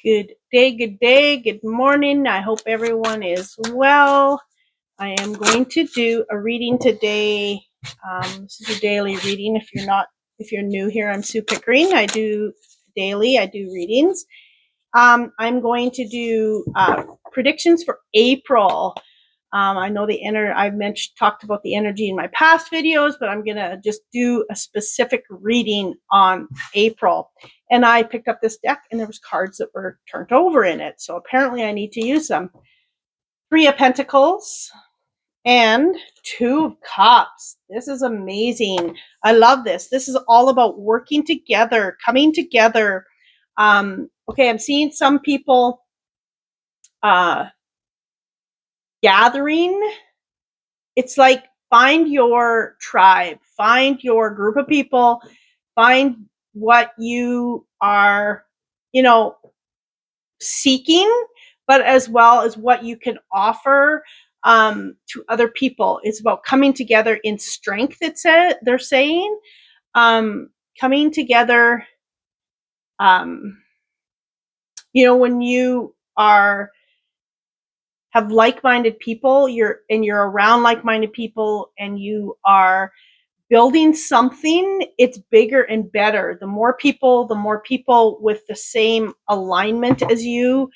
Good day, good morning. I hope everyone is well. I am going to do a reading today. This is a daily reading. If you're new here, I'm Sue Pickering. I do readings. I'm going to do predictions for April. I know I've talked about the energy in my past videos, but I'm going to just do a specific reading on April. And I picked up this deck and there was cards that were turned over in it. So apparently I need to use them. 3 of Pentacles and 2 of Cups. This is amazing. I love this. This is all about working together, coming together. Okay, I'm seeing some people gathering. It's like find your tribe, find your group of people, find what you are, seeking, but as well as what you can offer to other people. It's about coming together in strength. They're saying coming together. When you have like-minded people, you're around like-minded people, and you are building something, it's bigger and better. The more people with the same alignment as you,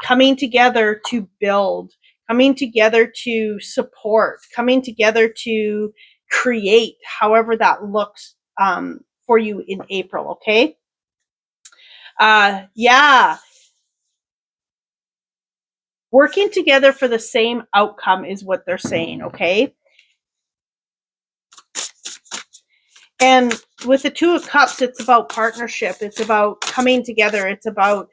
coming together to build, coming together to support, coming together to create, however that looks for you in April, okay? Working together for the same outcome is what they're saying, okay? And with the 2 of Cups, it's about partnership. It's about coming together. It's about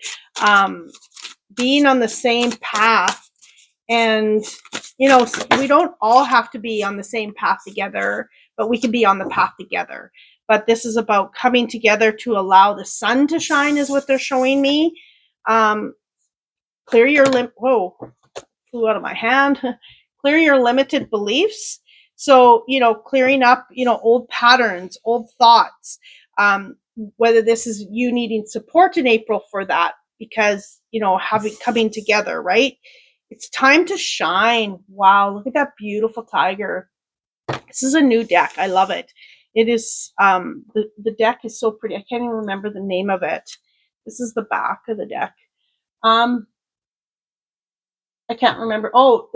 being on the same path. And, we don't all have to be on the same path together, but we can be on the path together. But this is about coming together to allow the sun to shine is what they're showing me. Clear your whoa, flew out of my hand. Clear your limited beliefs. So, clearing up, old patterns, old thoughts, whether this is you needing support in April for that, because, coming together, right? It's time to shine. Wow, look at that beautiful tiger. This is a new deck. I love it. It is, the deck is so pretty. I can't even remember the name of it. This is the back of the deck. I can't remember. Oh,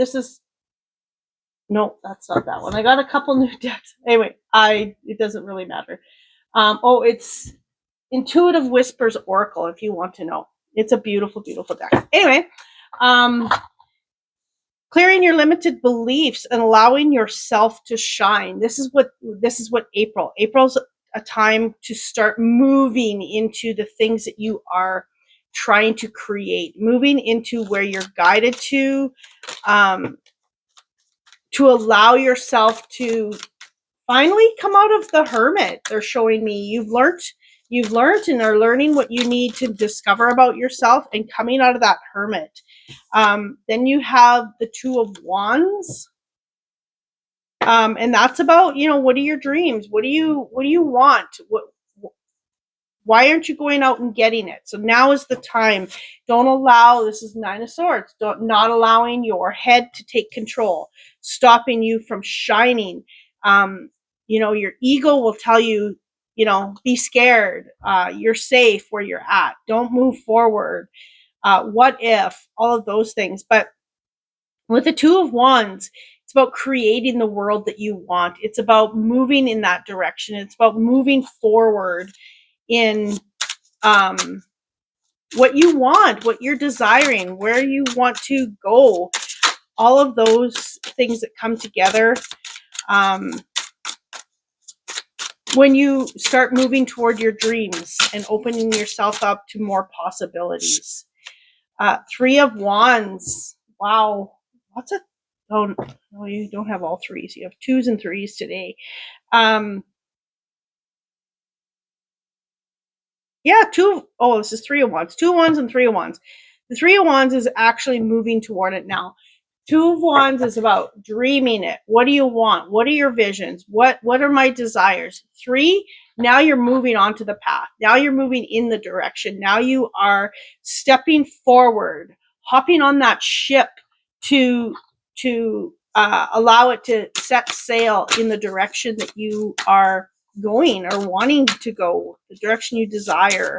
no, that's not that one. I got a couple new decks. Anyway, it doesn't really matter. It's Intuitive Whispers Oracle, if you want to know. It's a beautiful, beautiful deck. Anyway, clearing your limited beliefs and allowing yourself to shine. This is what April's a time to start moving into the things that you are trying to create, moving into where you're guided to allow yourself to finally come out of the hermit. They're showing me you've learned and are learning what you need to discover about yourself and coming out of that hermit. Then you have the 2 of Wands. And that's about, what are your dreams? What do you want? Why aren't you going out and getting it? So now is the time. Don't allow, this is 9 of Swords, not allowing your head to take control, stopping you from shining. Your ego will tell you, be scared. You're safe where you're at. Don't move forward. What if? All of those things. But with the 2 of Wands, it's about creating the world that you want. It's about moving in that direction. It's about moving forward in what you want, what you're desiring, where you want to go, all of those things that come together when you start moving toward your dreams and opening yourself up to more possibilities. 3 of Wands. Wow. No, you don't have all 3s. You have 2s and 3s today. This is 3 of Wands. 2 of Wands and 3 of Wands. The 3 of Wands is actually moving toward it now. 2 of Wands is about dreaming it. What do you want? What are your visions? What are my desires? 3, Now you're moving onto the path. Now you're moving in the direction. Now you are stepping forward, hopping on that ship to allow it to set sail in the direction that you are going or wanting to go, the direction you desire.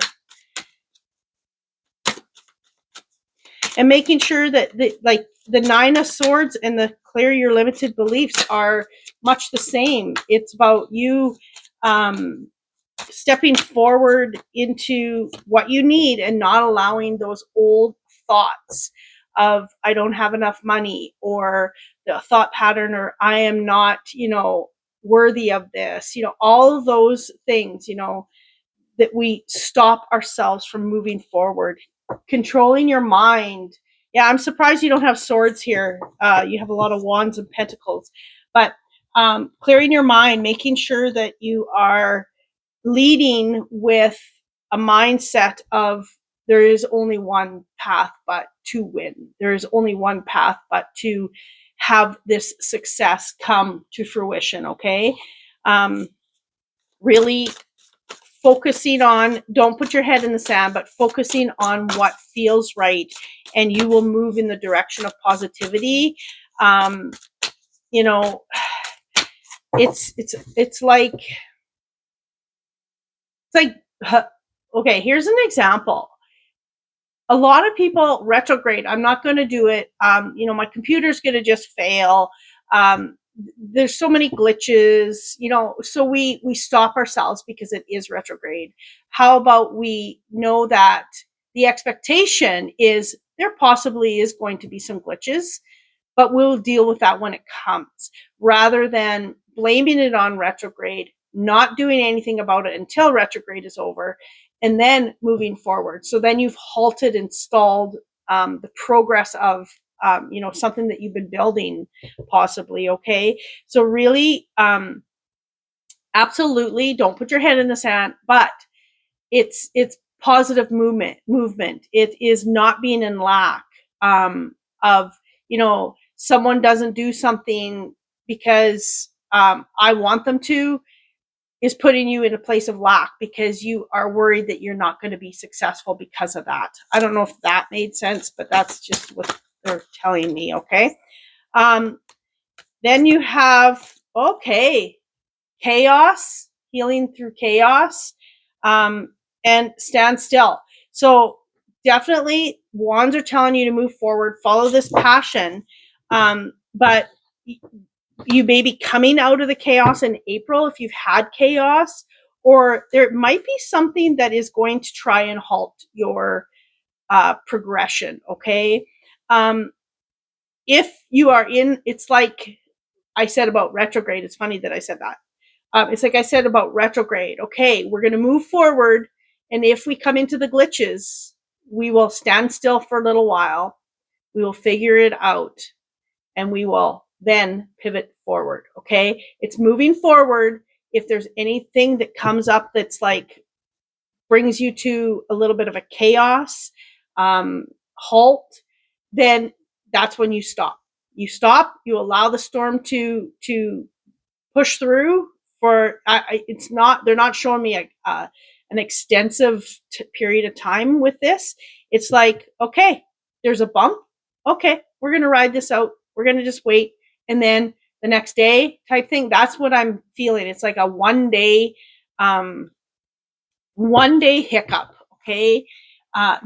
And making sure that the Nine of Swords and the clear your limited beliefs are much the same. It's about you stepping forward into what you need and not allowing those old thoughts of I don't have enough money, or the thought pattern, or I am not, worthy of this, all of those things, that we stop ourselves from moving forward. Controlling your mind. Yeah, I'm surprised you don't have swords here. You have a lot of wands and pentacles. But clearing your mind, making sure that you are leading with a mindset of there is only one path but to win. There is only one path but to have this success come to fruition, okay? Really focusing on, don't put your head in the sand, but focusing on what feels right, and you will move in the direction of positivity. You know, it's like okay, here's an example. A lot of people retrograde. I'm not going to do it. My computer's going to just fail. There's so many glitches, so we stop ourselves because it is retrograde. How about we know that the expectation is there possibly is going to be some glitches, but we'll deal with that when it comes, rather than blaming it on retrograde, not doing anything about it until retrograde is over, and then moving forward. So then you've halted and stalled the progress of something that you've been building, possibly. Okay, so really, absolutely, don't put your head in the sand, but it's positive movement. It is not being in lack of, someone doesn't do something because I want them to, is putting you in a place of lack because you are worried that you're not going to be successful because of that. I don't know if that made sense, but that's just what they're telling me. Okay. Then you have, okay, chaos, healing through chaos, and stand still. So definitely wands are telling you to move forward, follow this passion. But you may be coming out of the chaos in April if you've had chaos, or there might be something that is going to try and halt your progression. Okay. If you are it's like I said about retrograde. It's funny that I said that. It's like I said about retrograde. Okay, we're going to move forward. And if we come into the glitches, we will stand still for a little while. We will figure it out. And we will then pivot forward. Okay, it's moving forward. If there's anything that comes up that's like brings you to a little bit of a chaos, halt, then that's when you stop. You stop. You allow the storm to push through. For it's not, they're not showing me an extensive period of time with this. It's like, okay, there's a bump. Okay, we're going to ride this out. We're going to just wait. And then the next day type thing. That's what I'm feeling. It's like a one day hiccup. Okay.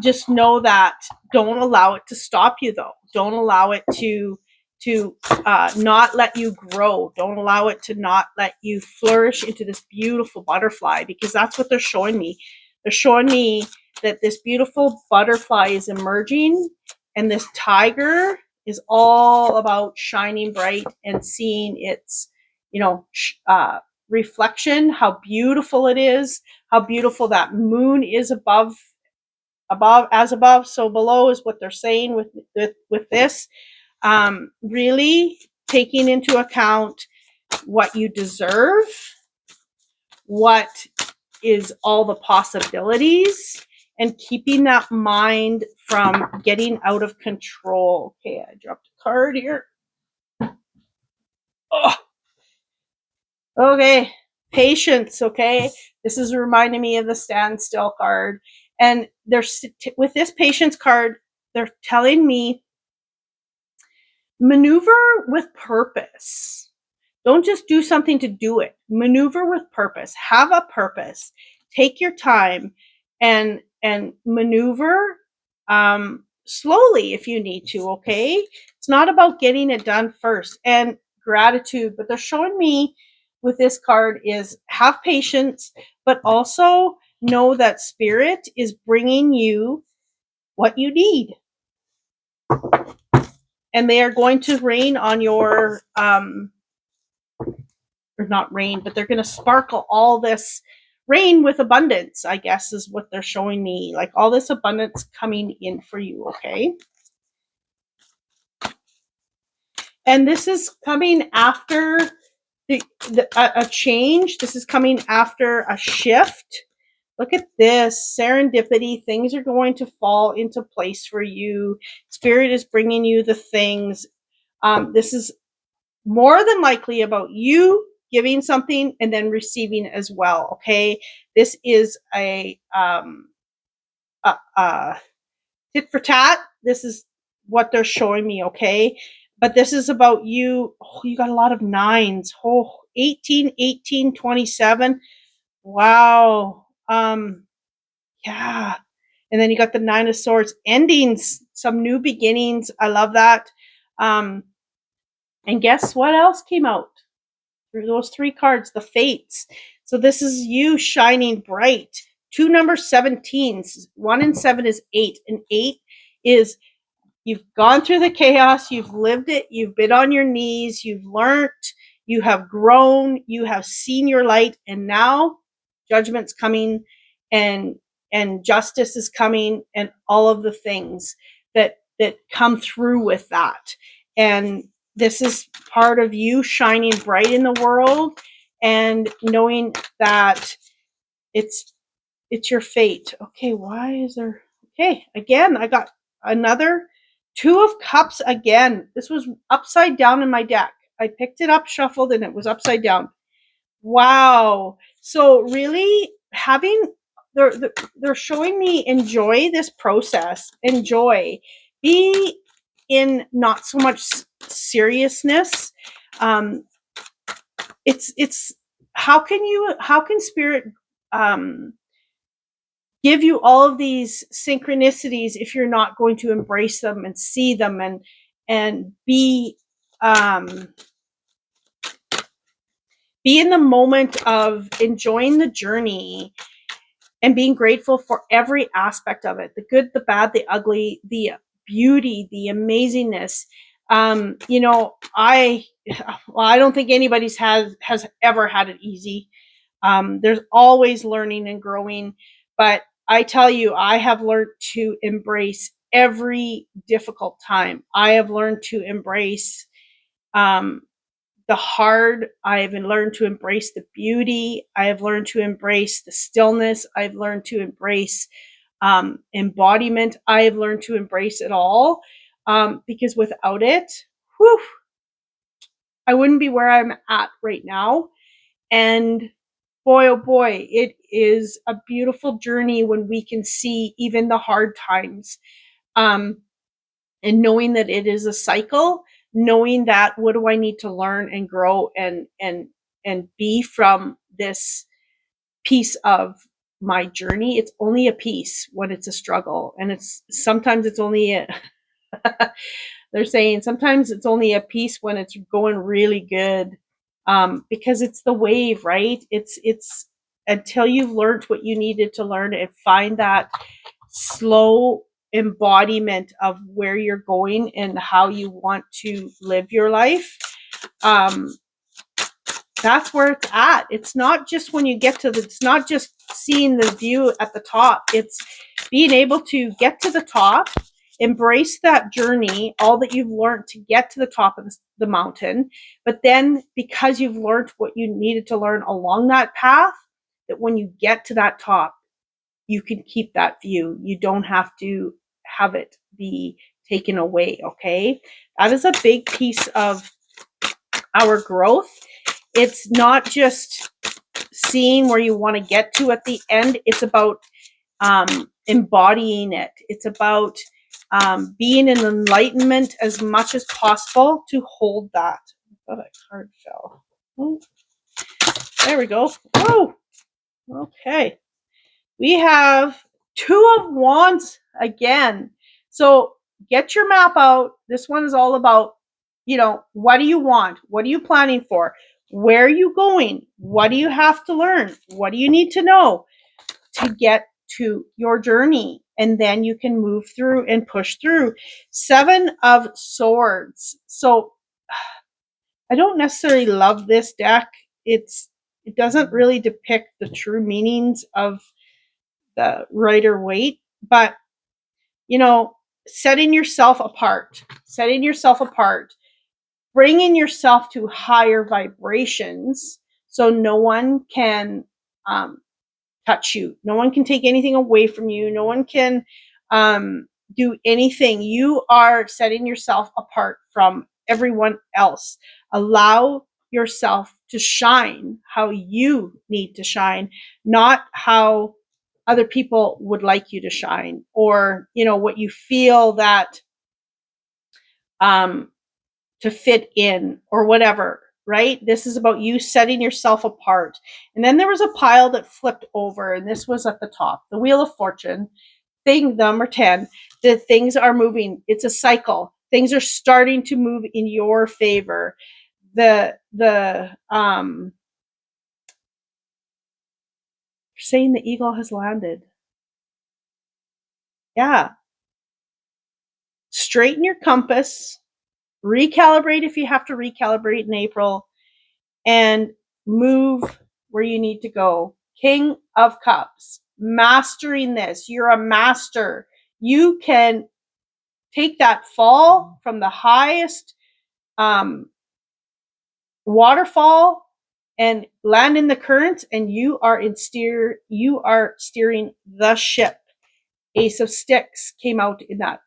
Just know that. Don't allow it to stop you, though. Don't allow it to not let you grow. Don't allow it to not let you flourish into this beautiful butterfly, because that's what they're showing me. They're showing me that this beautiful butterfly is emerging, and this tiger is all about shining bright and seeing its, reflection, how beautiful it is, how beautiful that moon is above, as above, so below, is what they're saying with this. Really taking into account what you deserve, what is all the possibilities, and keeping that mind from getting out of control. Okay, I dropped a card here. Oh, okay. Patience, okay? This is reminding me of the standstill card. And there's with this patience card, they're telling me maneuver with purpose. Don't just do something to do it. Maneuver with purpose. Have a purpose. Take your time and maneuver slowly if you need to, okay? It's not about getting it done first. And gratitude, but they're showing me with this card is have patience, but also know that spirit is bringing you what you need. And they are going to rain on your or not rain, but they're going to sparkle all this rain with abundance, I guess is what they're showing me. Like all this abundance coming in for you, okay? And this is coming after a change. This is coming after a shift. Look at this serendipity. Things are going to fall into place for you. Spirit is bringing you the things. This is more than likely about you giving something and then receiving as well. Okay, this is a tit for tat. This is what they're showing me. Okay, but this is about you. Oh, you got a lot of nines. Oh, 18, 18, 27. Wow. Yeah. And then you got the Nine of Swords, endings, some new beginnings. I love that. And guess what else came out? Through those three cards, the fates. So this is you shining bright. Two number 17s. 1 and 7 is 8. And 8 is you've gone through the chaos, you've lived it, you've been on your knees, you've learned, you have grown, you have seen your light, and now judgment's coming and justice is coming and all of the things that come through with that. And this is part of you shining bright in the world and knowing that it's your fate. Okay, why is there okay, again, I got another Two of Cups again. This was upside down in my deck. I picked it up, shuffled, and it was upside down. Wow. So really having they're showing me enjoy this process. Enjoy. Be in not so much seriousness. It's how can spirit give you all of these synchronicities if you're not going to embrace them and see them and be in the moment of enjoying the journey and being grateful for every aspect of it, the good, the bad, the ugly, the beauty, the amazingness. I don't think anybody's has ever had it easy. There's always learning and growing, but I tell you, I have learned to embrace every difficult time. I have learned to embrace the hard. I have learned to embrace the beauty. I have learned to embrace the stillness. I've learned to embrace embodiment. I have learned to embrace it all because without it, whew, I wouldn't be where I'm at right now. And boy, oh boy, it is a beautiful journey when we can see even the hard times. And knowing that it is a cycle, knowing that what do I need to learn and grow and be from this piece of my journey. It's only a piece when it's a struggle. And sometimes it's only they're saying sometimes it's only a piece when it's going really good. Because it's the wave, right? It's until you've learned what you needed to learn and find that slow embodiment of where you're going and how you want to live your life. That's where it's at. It's not just when you get to it's not just seeing the view at the top. It's being able to get to the top, embrace that journey, all that you've learned to get to the top of the mountain. But then because you've learned what you needed to learn along that path, that when you get to that top, you can keep that view. You don't have to have it be taken away. Okay. That is a big piece of our growth. It's not just seeing where you want to get to at the end. It's about embodying it. It's about being in enlightenment as much as possible to hold that. I thought a card fell. Oh, there we go. Whoa. Okay. We have 2 of Wands again. So get your map out. This one is all about, what do you want? What are you planning for? Where are you going? What do you have to learn? What do you need to know to get to your journey? And then you can move through and push through. 7 of Swords. So I don't necessarily love this deck. It doesn't really depict the true meanings of the Rider Waite, but setting yourself apart, bringing yourself to higher vibrations so no one can touch you. No one can take anything away from you. No one can do anything. You are setting yourself apart from everyone else. Allow yourself to shine how you need to shine, not how other people would like you to shine, or what you feel that to fit in or whatever, right? This is about you setting yourself apart. And then there was a pile that flipped over, and this was at the top, the Wheel of Fortune, thing number 10. The things are moving. It's a cycle. Things are starting to move in your favor. Saying the eagle has landed. Yeah. Straighten your compass, recalibrate if you have to recalibrate in April, and move where you need to go. King of Cups, mastering this. You're a master. You can take that fall from the highest waterfall and land in the currents, and you are steering the ship. Ace of Sticks came out in that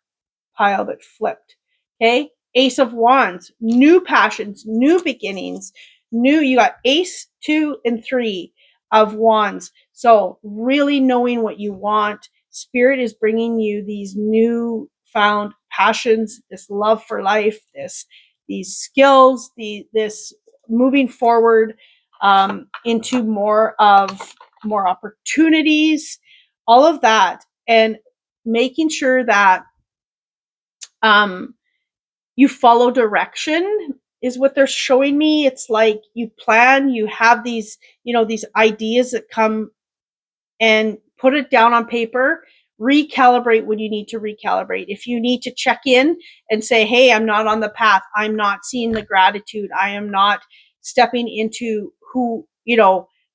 pile that flipped. Okay. Ace of Wands, new passions, new beginnings, you got Ace, 2, and 3 of Wands. So really knowing what you want. Spirit is bringing you these new found passions, this love for life, these skills, this moving forward into more opportunities, all of that, and making sure that you follow direction is what they're showing me. It's like you plan, you have these ideas that come, and put it down on paper. Recalibrate when you need to recalibrate. If you need to check in and say, hey, I'm not on the path, I'm not seeing the gratitude, I am not stepping into who,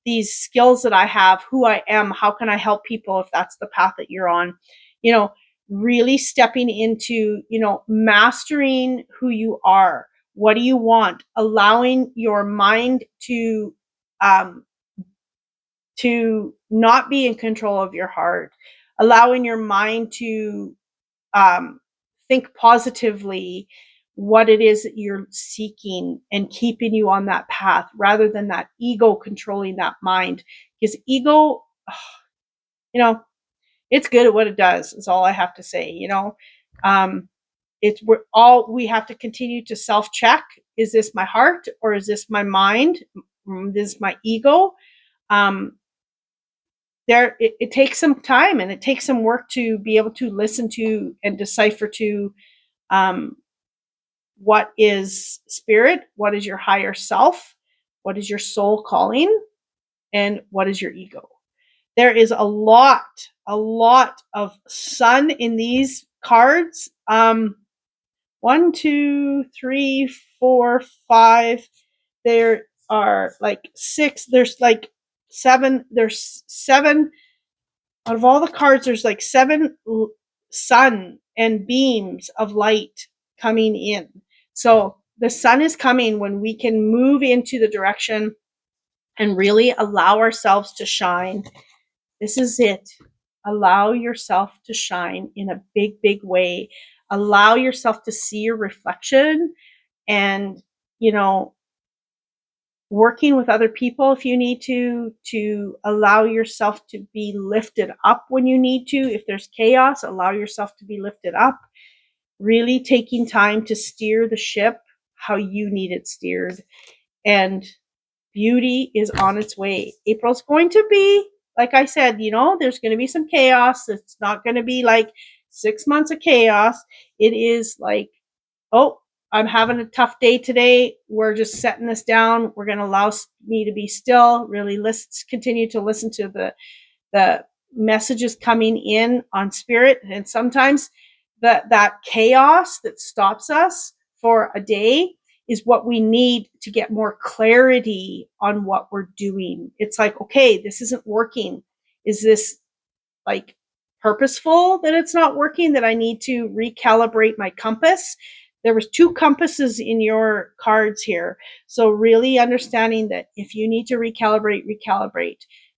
these skills that I have, who I am, how can I help people, if that's the path that you're on, really stepping into, mastering who you are. What do you want? Allowing your mind to not be in control of your heart, allowing your mind to think positively what it is that you're seeking, and keeping you on that path rather than that ego controlling that mind. Because ego, it's good at what it does, is all I have to say. We have to continue to self-check. Is this my heart, or is this my mind? This is my ego. It takes some time, and it takes some work to be able to listen to and decipher to what is spirit, what is your higher self, what is your soul calling, and what is your ego. There is a lot of sun in these cards. 1, 2, 3, 4, 5. There are like 6. There's like 7. There's 7 out of all the cards. There's like 7 sun and beams of light coming in. So the sun is coming when we can move into the direction and really allow ourselves to shine. This is it. Allow yourself to shine in a big, big way. Allow yourself to see your reflection, and, working with other people if you need to allow yourself to be lifted up when you need to. If there's chaos, allow yourself to be lifted up. Really taking time to steer the ship how you need it steered. And beauty is on its way. April's going to be, like I said, there's going to be some chaos. It's not going to be like 6 months of chaos. It is like, oh, I'm having a tough day today. We're just setting this down. We're going to allow me to be still, really continue to listen to the messages coming in on spirit. And sometimes that chaos that stops us for a day is what we need to get more clarity on what we're doing. It's like, okay, this isn't working. Is this like purposeful that it's not working, that I need to recalibrate my compass? There was 2 compasses in your cards here. So really understanding that if you need to recalibrate.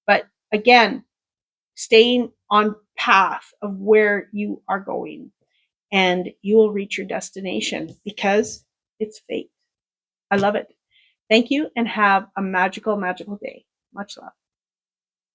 But again, staying on path of where you are going, and you will reach your destination because it's fate. I love it. Thank you and have a magical, magical day. Much love.